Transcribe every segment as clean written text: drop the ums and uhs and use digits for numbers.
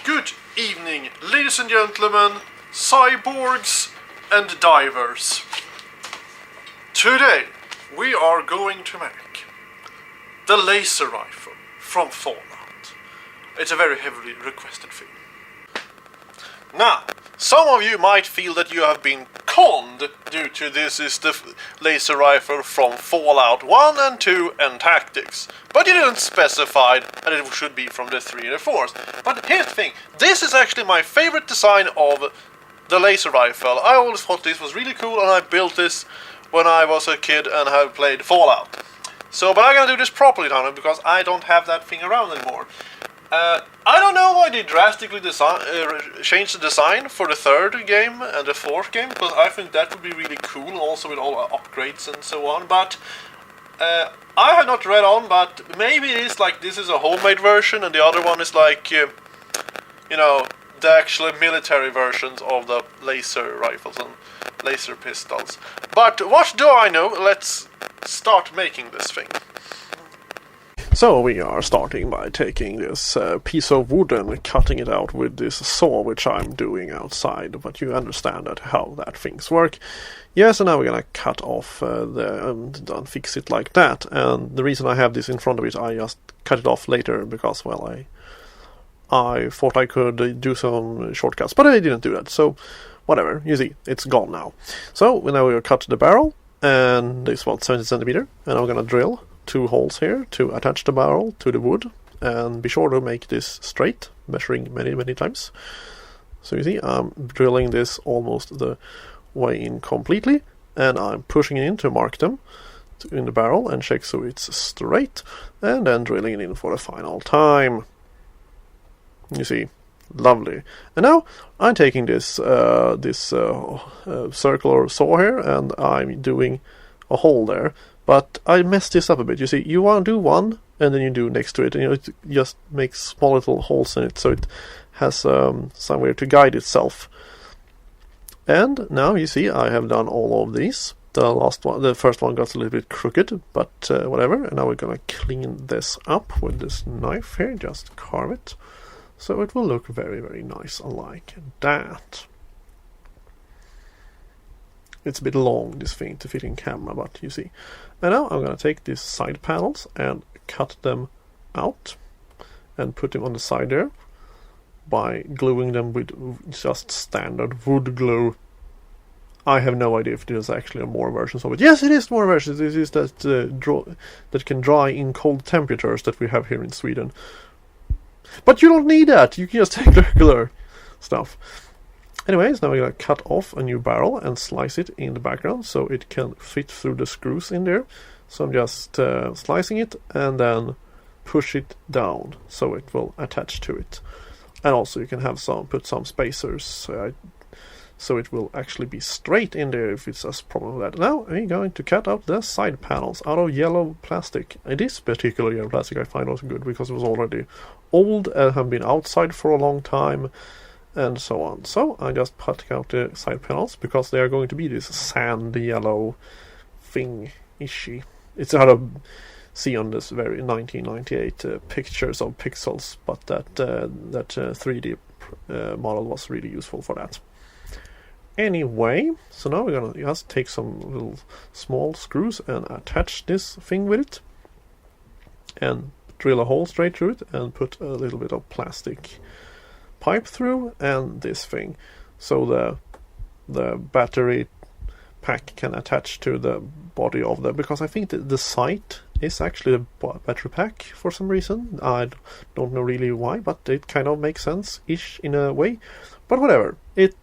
Good evening, ladies and gentlemen, cyborgs and divers. Today we are going to make the laser rifle from Fallout. It's a very heavily requested thing. Now, some of you might feel that you have been conned due to this is the laser rifle from Fallout 1 and 2 and Tactics. But you didn't specify that it should be from the 3 and the 4s. But here's the thing, this is actually my favorite design of the laser rifle. I always thought this was really cool and I built this when I was a kid and have played Fallout. So, but I'm gonna do this properly now because I don't have that thing around anymore. I don't know why they drastically changed the design for the 3rd game and the 4th game, because I think that would be really cool, also with all the upgrades and so on, but I have not read on, but maybe it is like this is a homemade version and the other one is like, you know, the actual military versions of the laser rifles and laser pistols. But what do I know? Let's start making this thing. So we are starting by taking this piece of wood and cutting it out with this saw, which I'm doing outside, but you understand that how that things work. Yes, and now we're gonna cut off and fix it like that, and the reason I have this in front of it, I just cut it off later because, well, I thought I could do some shortcuts, but I didn't do that, so whatever, you see, it's gone now. So now we'll cut the barrel, and it's about 70 centimeter, and I'm gonna drill 2 holes here to attach the barrel to the wood, and be sure to make this straight, measuring many times. So you see, I'm drilling this almost the way in completely, and I'm pushing it in to mark them in the barrel and check so it's straight, and then drilling it in for the final time. You see, lovely. And now I'm taking this circular saw here, and I'm doing a hole there. But I messed this up a bit. You see, you want to do one, and then you do next to it, and it just makes small little holes in it, so it has somewhere to guide itself. And now you see, I have done all of these. The first one got a little bit crooked, but whatever. And now we're gonna clean this up with this knife here. Just carve it, so it will look very nice, like that. It's a bit long, this thing, to fit in camera, but you see. And now I'm going to take these side panels and cut them out and put them on the side there by gluing them with just standard wood glue. I have no idea if there's actually more versions of it. Yes, it is more versions. It is that that can dry in cold temperatures that we have here in Sweden. But you don't need that. You can just take regular stuff. Anyways, now we're going to cut off a new barrel and slice it in the background so it can fit through the screws in there. So I'm just slicing it and then push it down so it will attach to it. And also you can have put some spacers so it will actually be straight in there if it's a problem with that. Now I'm going to cut out the side panels out of yellow plastic. And this particular yellow plastic I find was good because it was already old and have been outside for a long time, and so on. So I just cut out the side panels because they are going to be this sand yellow thing ishy. It's hard to see on this very 1998 pictures of pixels, but that 3D model was really useful for that. Anyway, so now we're gonna just take some little small screws and attach this thing with it, and drill a hole straight through it, and put a little bit of plastic pipe through, and this thing, so the battery pack can attach to the body of because I think the sight is actually a battery pack for some reason. I don't know really why, but it kind of makes sense-ish in a way. But whatever, it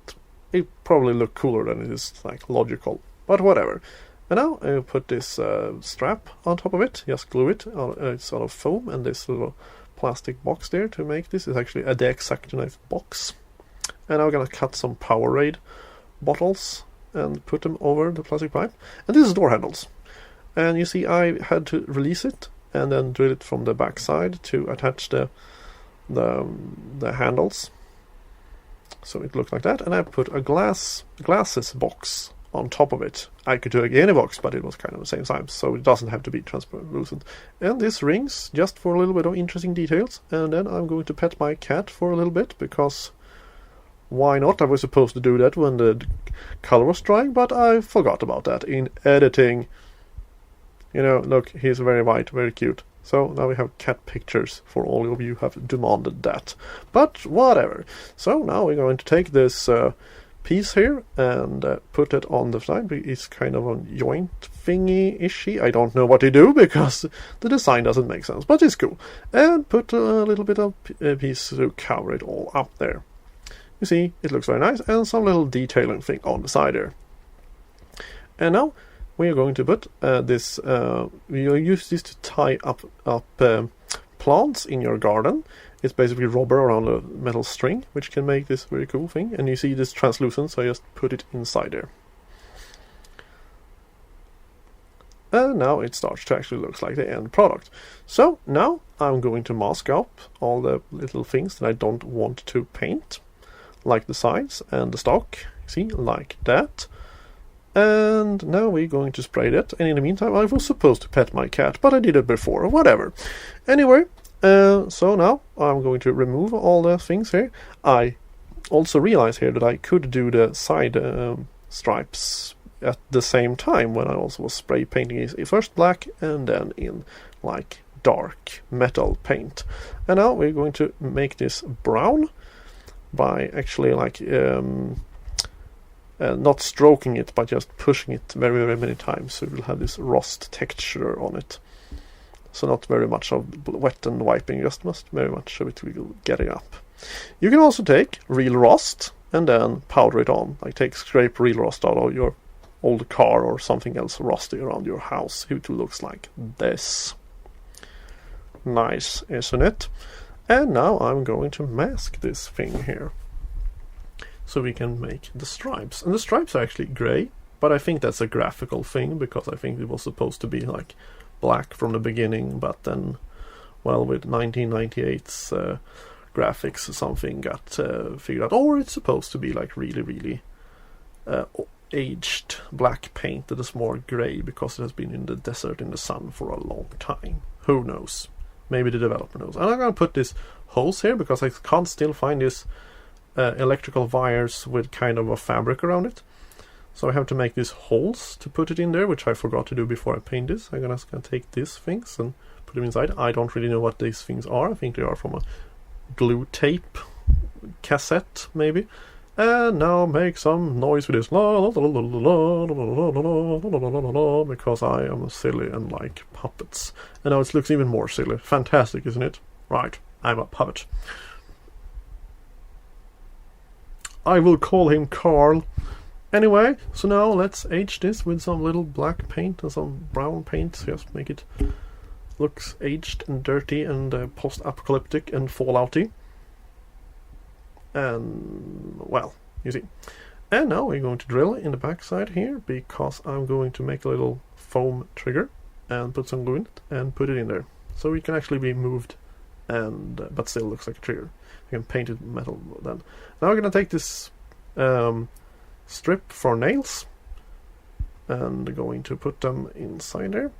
probably look cooler than it is like logical. But whatever. And now I put this strap on top of it. Just glue it. It's out of foam, and this little plastic box there to make this is actually a deaccessionate box. And now we're gonna cut some Powerade bottles and put them over the plastic pipe. And this is door handles. And you see, I had to release it and then drill it from the back side to attach the handles. So it looked like that. And I put a glasses box on top of it. I could do a Genie box, but it was kind of the same size, so it doesn't have to be translucent. And this rings just for a little bit of interesting details. And then I'm going to pet my cat for a little bit, because why not? I was supposed to do that when the color was drying, but I forgot about that in editing. You know, look, he's very white, very cute. So now we have cat pictures for all of you who have demanded that. But whatever. So now we're going to take this piece here and put it on the side. It's kind of a joint thingy-ishy. I don't know what to do because the design doesn't make sense, but it's cool. And put a little bit of piece to cover it all up there. You see, it looks very nice, and some little detailing thing on the side there. And now we are going to put this, we will use this to tie up plants in your garden. It's basically rubber around a metal string, which can make this very cool thing. And you see this translucent, so I just put it inside there. And now it starts to actually look like the end product. So now I'm going to mask up all the little things that I don't want to paint, like the sides and the stock, see, like that. And now we're going to spray that, and in the meantime I was supposed to pet my cat, but I did it before, whatever. Anyway, so now I'm going to remove all the things here. I also realized here that I could do the side stripes at the same time when I also was spray painting it first black and then in like dark metal paint. And now we're going to make this brown by actually like not stroking it, but just pushing it very, very many times, so it will have this rust texture on it. So not very much of wet and wiping, just very much of it will get it up. You can also take real rust and then powder it on, like scrape real rust out of your old car or something else rusty around your house. It looks like this. Nice, isn't it? And now I'm going to mask this thing here, so we can make the stripes. And the stripes are actually grey, but I think that's a graphical thing, because I think it was supposed to be like black from the beginning, but then, well, with 1998's graphics, something got figured out, or it's supposed to be like really, really aged black paint that is more grey because it has been in the desert in the sun for a long time. Who knows? Maybe the developer knows. And I'm going to put this hose here because I can't still find this electrical wires with kind of a fabric around it. So I have to make these holes to put it in there, which I forgot to do before I paint this. I'm gonna take these things and put them inside. I don't really know what these things are. I think they are from a glue tape cassette, maybe. And now make some noise with this, because I am silly and like puppets. And now it looks even more silly. Fantastic, isn't it? Right, I'm a puppet. I will call him Carl. Anyway, so now let's age this with some little black paint and some brown paint. Just make it looks aged and dirty and post-apocalyptic and fallouty. And, well, you see. And now we're going to drill in the backside here, because I'm going to make a little foam trigger and put some glue in it and put it in there. So it can actually be moved, and but still looks like a trigger. You can paint it metal then. Now we're going to take this strip for nails and going to put them inside there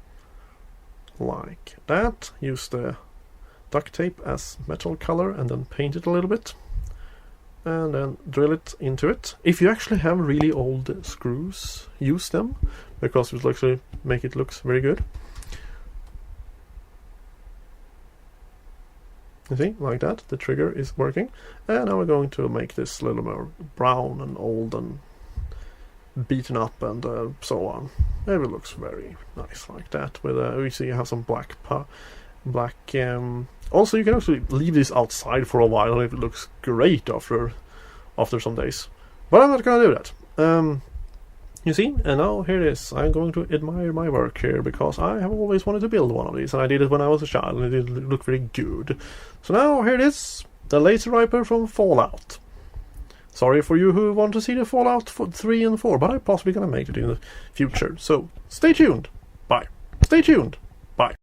like that. Use the duct tape as metal color and then paint it a little bit and then drill it into it. If you actually have really old screws, use them, because it will actually make it look very good. You see, like that, the trigger is working. And now we're going to make this a little more brown and old and beaten up and so on. It looks very nice like that. With we see you have some black also, you can actually leave this outside for a while and it looks great after some days. But I'm not gonna do that. You see, and now here it is. I'm going to admire my work here, because I have always wanted to build one of these, and I did it when I was a child, and it did look very good. So now here it is, the Laser Riper from Fallout. Sorry for you who want to see the Fallout 3 and 4, but I'm possibly going to make it in the future. So stay tuned. Bye. Stay tuned. Bye.